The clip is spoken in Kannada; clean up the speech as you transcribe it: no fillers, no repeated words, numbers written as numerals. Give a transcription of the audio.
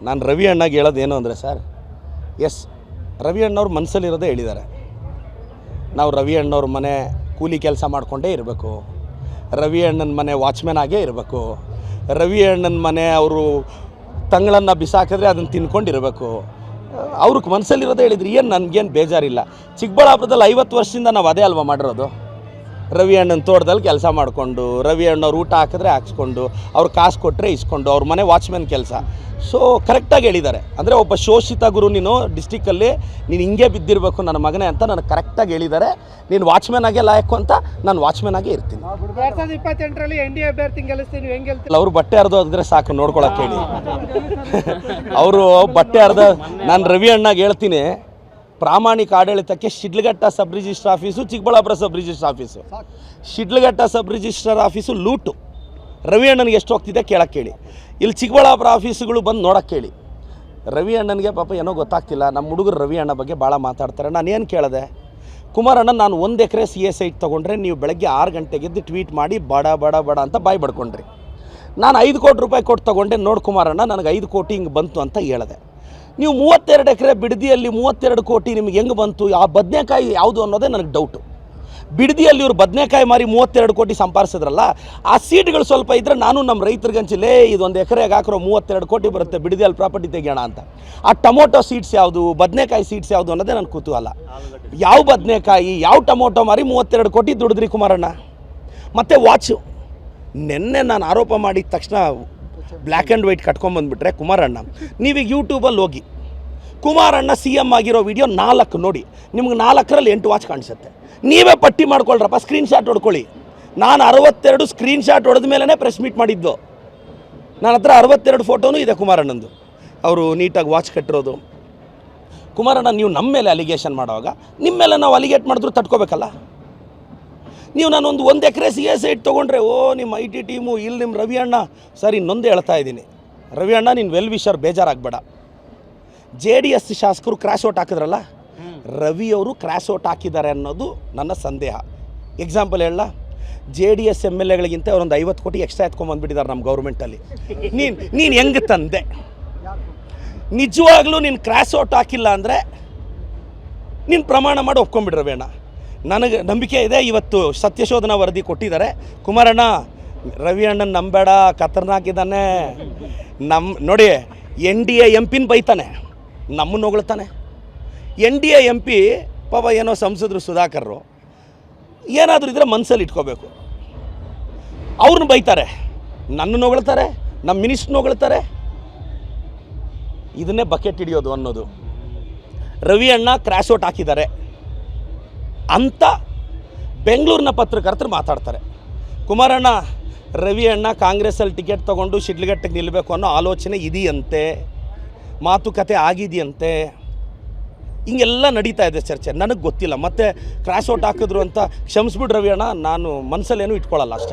ನಾನು ರವಿ ಅಣ್ಣಗೆ ಹೇಳೋದೇನು ಅಂದರೆ ಸರ್, ಎಸ್ ರವಿ ಅಣ್ಣವ್ರ ಮನಸ್ಸಲ್ಲಿರೋದೇ ಹೇಳಿದ್ದಾರೆ. ನಾವು ರವಿ ಅಣ್ಣವ್ರ ಮನೆ ಕೂಲಿ ಕೆಲಸ ಮಾಡಿಕೊಂಡೇ ಇರಬೇಕು, ರವಿ ಅಣ್ಣನ ಮನೆ ವಾಚ್ಮ್ಯಾನ್ ಆಗೇ ಇರಬೇಕು, ರವಿ ಅಣ್ಣನ ಮನೆ ಅವರು ತಂಗಳನ್ನು ಬಿಸಾಕಿದ್ರೆ ಅದನ್ನು ತಿನ್ಕೊಂಡಿರಬೇಕು. ಅವ್ರಿಗೆ ಮನಸ್ಸಲ್ಲಿರೋದೇ ಹೇಳಿದ್ರು. ಏನು ನನಗೇನು ಬೇಜಾರಿಲ್ಲ. ಚಿಕ್ಕಬಳ್ಳಾಪುರದಲ್ಲಿ 50 ವರ್ಷದಿಂದ ನಾವು ಅದೇ ಅಲ್ವಾ ಮಾಡಿರೋದು. ರವಿ ಅಣ್ಣನ ತೋಟದಲ್ಲಿ ಕೆಲಸ ಮಾಡಿಕೊಂಡು, ರವಿ ಅಣ್ಣವ್ರು ಊಟ ಹಾಕಿದ್ರೆ ಹಾಕ್ಸ್ಕೊಂಡು, ಅವ್ರು ಕಾಸು ಕೊಟ್ಟರೆ ಇಸ್ಕೊಂಡು, ಅವ್ರ ಮನೆ ವಾಚ್ಮ್ಯಾನ್ ಕೆಲಸ. ಸೊ ಕರೆಕ್ಟಾಗಿ ಹೇಳಿದ್ದಾರೆ. ಅಂದರೆ ಒಬ್ಬ ಶೋಷಿತ ಗುರು ನೀನು ಡಿಸ್ಟಿಕ್ಕಲ್ಲಿ ನೀನು ಹಿಂಗೆ ಬಿದ್ದಿರಬೇಕು ನನ್ನ ಮಗನೇ ಅಂತ ನನಗೆ ಕರೆಕ್ಟಾಗಿ ಹೇಳಿದ್ದಾರೆ. ನೀನು ವಾಚ್ಮ್ಯಾನ್ ಆಗೇ ಲಾಯಕು ಅಂತ ನಾನು ವಾಚ್ಮ್ಯಾನ್ ಆಗೇ ಇರ್ತೀನಿ. 2028ರಲ್ಲಿ NDA ಅಭ್ಯರ್ಥಿ ಗೆಲ್ಲಿಸ್ತೀನಿ, ಹೆಂಗೆ ಗೆಲ್ತೀನಿ? ಅವರು ಬಟ್ಟೆ ಹರಿದೋದ್ರೆ ಸಾಕು ನೋಡ್ಕೊಳಕ್ಕೆ ಹೇಳಿ. ಅವರು ಬಟ್ಟೆ ಹರಿದ ನಾನು ರವಿ ಅಣ್ಣಗೆ ಹೇಳ್ತೀನಿ, ಪ್ರಾಮಾಣಿಕ ಆಡಳಿತಕ್ಕೆ Shidlaghatta sub register office, Chikkaballapur sub register office. Shidlaghatta sub register office loot. Ravi ಅಣ್ಣನಿಗೆ ಎಷ್ಟು ಹೋಗ್ತಿದೆ ಕೇಳಕ್ಕೆ ಹೇಳಿ. ಇಲ್ಲಿ ಚಿಕ್ಕಬಳ್ಳಾಪುರ ಆಫೀಸುಗಳು ಬಂದು ನೋಡೋಕ್ಕೆ ಹೇಳಿ. ರವಿ ಅಣ್ಣನಿಗೆ ಪಾಪ ಏನೋ ಗೊತ್ತಾಗ್ತಿಲ್ಲ. ನಮ್ಮ ಹುಡುಗರು ರವಿ ಅಣ್ಣ ಬಗ್ಗೆ ಭಾಳ ಮಾತಾಡ್ತಾರೆ. ನಾನು ಏನು ಕೇಳಿದೆ, ಕುಮಾರಣ್ಣ ನಾನು 1 ಎಕರೆ CA ಸೈಟ್ ತೊಗೊಂಡ್ರೆ ನೀವು ಬೆಳಗ್ಗೆ 6 ಗಂಟೆಗೆದ್ದು ಟ್ವೀಟ್ ಮಾಡಿ ಬಡ ಬಡ ಬಡ ಅಂತ ಬಾಯಿ ಬಡ್ಕೊಂಡ್ರಿ. ನಾನು 5 ಕೋಟಿ ರೂಪಾಯಿ ಕೊಟ್ಟು ತೊಗೊಂಡೆ, ನೋಡಿ ಕುಮಾರಣ್ಣ ನನಗೆ 5 ಕೋಟಿ ಹಿಂಗೆ ಬಂತು ಅಂತ ಹೇಳಿದೆ. ನೀವು 32 ಎಕರೆ ಬಿಡದಿಯಲ್ಲಿ 32 ಕೋಟಿ ನಿಮ್ಗೆ ಹೆಂಗೆ ಬಂತು? ಆ ಬದನೆಕಾಯಿ ಯಾವುದು ಅನ್ನೋದೇ ನನಗೆ ಡೌಟು. ಬಿಡದಿಯಲ್ಲಿ ಇವರು ಬದನೆಕಾಯಿ ಮಾರಿ 32 ಕೋಟಿ ಸಂಪಾದಿಸಿದ್ರಲ್ಲ, ಆ ಸೀಟ್ಗಳು ಸ್ವಲ್ಪ ಇದ್ದರೆ ನಾನು ನಮ್ಮ ರೈತರಿಗೆ ಹಂಚಿಲೇ ಇದೊಂದು ಎಕರೆಗೆ ಹಾಕಿರೋ 32 ಕೋಟಿ ಬರುತ್ತೆ, ಬಿಡದಿಯಲ್ಲಿ ಪ್ರಾಪರ್ಟಿ ತೆಗಿಯೋಣ ಅಂತ. ಆ ಟೊಮೊಟೊ ಸೀಡ್ಸ್ ಯಾವುದು, ಬದನೆಕಾಯಿ ಸೀಡ್ಸ್ ಯಾವುದು ಅನ್ನೋದೇ ನನ್ನ ಕುತೂಹಲ. ಯಾವ ಬದನೆಕಾಯಿ ಯಾವ ಟೊಮೊಟೊ ಮಾರಿ 32 ಕೋಟಿ ದುಡಿದ್ರಿ ಕುಮಾರಣ್ಣ? ಮತ್ತು ವಾಚು ನೆನ್ನೆ ನಾನು ಆರೋಪ ಮಾಡಿದ ತಕ್ಷಣ ಬ್ಲ್ಯಾಕ್ ಆ್ಯಂಡ್ ವೈಟ್ ಕಟ್ಕೊಂಬಂದುಬಿಟ್ರೆ ಕುಮಾರಣ್ಣ, ನೀವೀಗ ಯೂಟ್ಯೂಬಲ್ಲಿ ಹೋಗಿ ಕುಮಾರಣ್ಣ CM ಆಗಿರೋ ವಿಡಿಯೋ 4 ನೋಡಿ, ನಿಮ್ಗೆ 4ರಲ್ಲಿ 8 ವಾಚ್ ಕಾಣಿಸುತ್ತೆ. ನೀವೇ ಪಟ್ಟಿ ಮಾಡ್ಕೊಳ್ರಪ್ಪ, ಸ್ಕ್ರೀನ್ಶಾಟ್ ಹೊಡ್ಕೊಳ್ಳಿ. ನಾನು 62 ಸ್ಕ್ರೀನ್ಶಾಟ್ ಹೊಡೆದ ಮೇಲೇ ಪ್ರೆಸ್ ಮೀಟ್ ಮಾಡಿದ್ದು. ನನ್ನ ಹತ್ರ 62 ಫೋಟೋನೂ ಇದೆ ಕುಮಾರಣ್ಣಂದು, ಅವರು ನೀಟಾಗಿ ವಾಚ್ ಕಟ್ಟಿರೋದು. ಕುಮಾರಣ್ಣ ನೀವು ನಮ್ಮ ಮೇಲೆ ಅಲಿಗೇಷನ್ ಮಾಡುವಾಗ ನಿಮ್ಮ ಮೇಲೆ ನಾವು ಅಲಿಗೇಟ್ ಮಾಡಿದ್ರು ತಟ್ಕೋಬೇಕಲ್ಲ. ನೀವು ನಾನೊಂದು 1 ಎಕರೆ CA ಸೈಟ್ ತೊಗೊಂಡ್ರೆ ಓ ನಿಮ್ಮ IT ಟೀಮು ಇಲ್ಲಿ ನಿಮ್ಮ ರವಿ ಅಣ್ಣ. ಸರ್ ಇನ್ನೊಂದೇ ಹೇಳ್ತಾ ಇದ್ದೀನಿ, ರವಿ ಅಣ್ಣ ನೀನು ವೆಲ್ ವಿಷರ್, ಬೇಜಾರಾಗಬೇಡ. JDS ಶಾಸಕರು ಕ್ರ್ಯಾಶ್ ಔಟ್ ಹಾಕಿದ್ರಲ್ಲ, ರವಿಯವರು ಕ್ರ್ಯಾಶ್ ಔಟ್ ಹಾಕಿದ್ದಾರೆ ಅನ್ನೋದು ನನ್ನ ಸಂದೇಹ. ಎಕ್ಸಾಂಪಲ್ ಹೇಳ, JDS MLAಗಳಿಗಿಂತ ಅವರೊಂದು 50 ಕೋಟಿ ಎಕ್ಸ್ಟ್ರಾ ಎತ್ಕೊಂಡ್ಬಂದ್ಬಿಟ್ಟಿದ್ದಾರೆ ನಮ್ಮ ಗೌರ್ಮೆಂಟಲ್ಲಿ. ನೀನು ಹೆಂಗೆ ತಂದೆ? ನಿಜವಾಗ್ಲೂ ನೀನು ಕ್ರ್ಯಾಶ್ ಔಟ್ ಹಾಕಿಲ್ಲ ಅಂದರೆ ನೀನು ಪ್ರಮಾಣ ಮಾಡಿ ಒಪ್ಕೊಂಡ್ಬಿಡ್ರಿ ರವಿ ಅಣ್ಣ. ನನಗೆ ನಂಬಿಕೆ ಇದೆ. ಇವತ್ತು ಸತ್ಯಶೋಧನಾ ವರದಿ ಕೊಟ್ಟಿದ್ದಾರೆ. ಕುಮಾರಣ್ಣ ರವಿ ಅಣ್ಣನ ನಂಬೇಡ, ಖತರ್ನಾಕಿದ್ದಾನೆ. ನೋಡಿ NDA MP ಬೈತಾನೆ, ನಮ್ಮನ್ನು ಹೊಗಳ್ತಾನೆ. NDA MP ಪಾಪ ಏನೋ ಸಂಸದರು ಸುಧಾಕರ್ರು ಏನಾದರೂ ಇದ್ದರೆ ಮನಸ್ಸಲ್ಲಿ ಇಟ್ಕೋಬೇಕು. ಅವ್ರನ್ನ ಬೈತಾರೆ, ನನ್ನನ್ನು ಹೊಗಳ್ತಾರೆ, ನಮ್ಮ ಮಿನಿಸ್ಟ್ರನ್ನ ಹೊಗಳ್ತಾರೆ. ಇದನ್ನೇ ಬಕೆಟ್ ಹಿಡಿಯೋದು ಅನ್ನೋದು. ರವಿ ಅಣ್ಣ ಕ್ರ್ಯಾಶ್ ಔಟ್ ಹಾಕಿದ್ದಾರೆ ಅಂತ ಬೆಂಗಳೂರಿನ ಪತ್ರಕರ್ತರು ಮಾತಾಡ್ತಾರೆ. ಕುಮಾರಣ್ಣ ರವಿ ಅಣ್ಣ ಕಾಂಗ್ರೆಸ್ಸಲ್ಲಿ ಟಿಕೆಟ್ ತೊಗೊಂಡು ಶಿಡ್ಲಘಟ್ಟಕ್ಕೆ ನಿಲ್ಲಬೇಕು ಅನ್ನೋ ಆಲೋಚನೆ ಇದೆಯಂತೆ, ಮಾತುಕತೆ ಆಗಿದೆಯಂತೆ, ಹಿಂಗೆಲ್ಲ ನಡೀತಾ ಇದೆ ಚರ್ಚೆ. ನನಗೆ ಗೊತ್ತಿಲ್ಲ. ಮತ್ತು ಕ್ರ್ಯಾಶ್ ಔಟ್ ಹಾಕಿದ್ರು ಅಂತ ಕ್ಷಮಿಸ್ಬಿಟ್ಟು ರವಿ ಅಣ್ಣ, ನಾನು ಮನಸ್ಸಲ್ಲೇನೂ ಇಟ್ಕೊಳ್ಳಲ್ಲ ಅಷ್ಟೇ.